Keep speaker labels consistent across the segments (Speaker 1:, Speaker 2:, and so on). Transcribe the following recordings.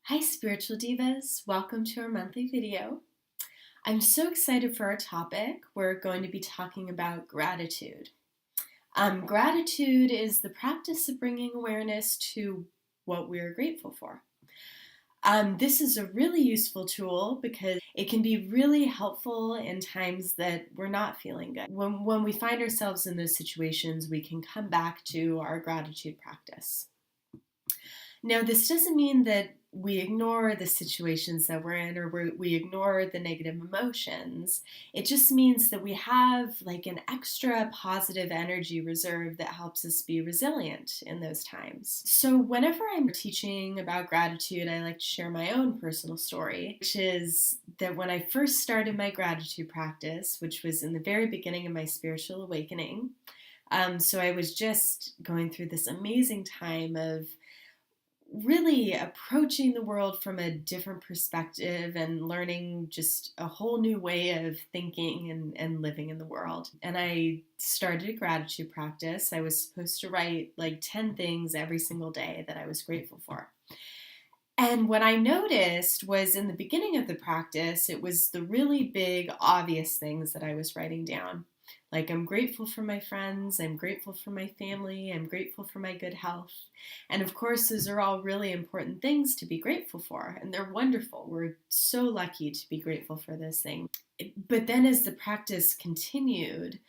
Speaker 1: Hi Spiritual Divas, welcome to our monthly video. I'm so excited for our topic. We're going to be talking about gratitude. Gratitude is the practice of bringing awareness to what we're grateful for. This is a really useful tool because it can be really helpful in times that we're not feeling good. When we find ourselves in those situations, we can come back to our gratitude practice. Now, this doesn't mean that we ignore the situations that we're in or we ignore the negative emotions. It just means that we have like an extra positive energy reserve that helps us be resilient in those times. So whenever I'm teaching about gratitude, I like to share my own personal story, which is that when I first started my gratitude practice, which was in the very beginning of my spiritual awakening, so I was just going through this amazing time of really approaching the world from a different perspective and learning just a whole new way of thinking and living in the world. And I started a gratitude practice. I was supposed to write like 10 things every single day that I was grateful for. And what I noticed was in the beginning of the practice, it was the really big, obvious things that I was writing down. Like, I'm grateful for my friends, I'm grateful for my family, I'm grateful for my good health. And of course, those are all really important things to be grateful for, and they're wonderful. We're so lucky to be grateful for those things. But then as the practice continued,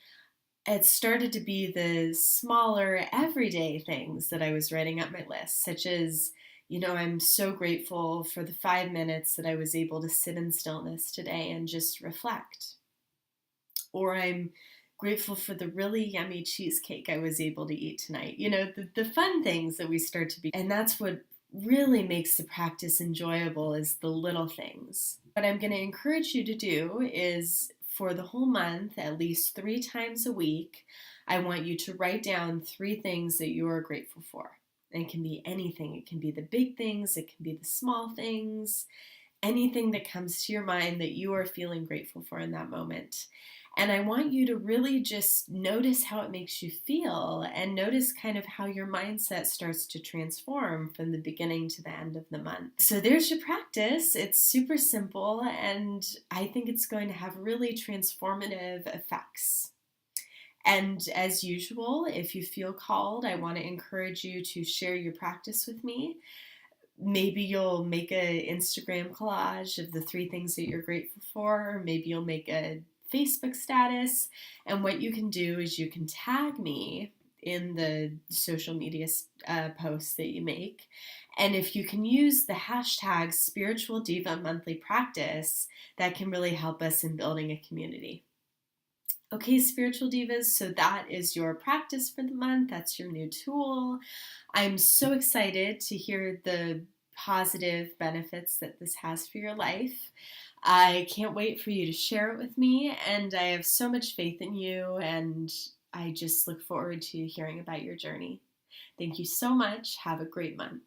Speaker 1: it started to be the smaller, everyday things that I was writing up my list, such as, I'm so grateful for the 5 minutes that I was able to sit in stillness today and just reflect. Or I'm grateful for the really yummy cheesecake I was able to eat tonight. The fun things that we start to be. And that's what really makes the practice enjoyable, is the little things. What I'm going to encourage you to do is for the whole month, at least 3 times a week, I want you to write down 3 things that you are grateful for. And it can be anything. It can be the big things. It can be the small things. Anything that comes to your mind that you are feeling grateful for in that moment. And I want you to really just notice how it makes you feel and notice kind of how your mindset starts to transform from the beginning to the end of the month. So there's your practice. It's super simple, and I think it's going to have really transformative effects. And as usual, if you feel called, I want to encourage you to share your practice with me. Maybe you'll make an Instagram collage of the 3 things that you're grateful for, or maybe you'll make a Facebook status. And what you can do is you can tag me in the social media posts that you make. And if you can use the hashtag Spiritual Diva Monthly Practice, that can really help us in building a community. Okay, Spiritual Divas, so that is your practice for the month. That's your new tool. I'm so excited to hear the positive benefits that this has for your life. I can't wait for you to share it with me, and I have so much faith in you, and I just look forward to hearing about your journey. Thank you so much. Have a great month.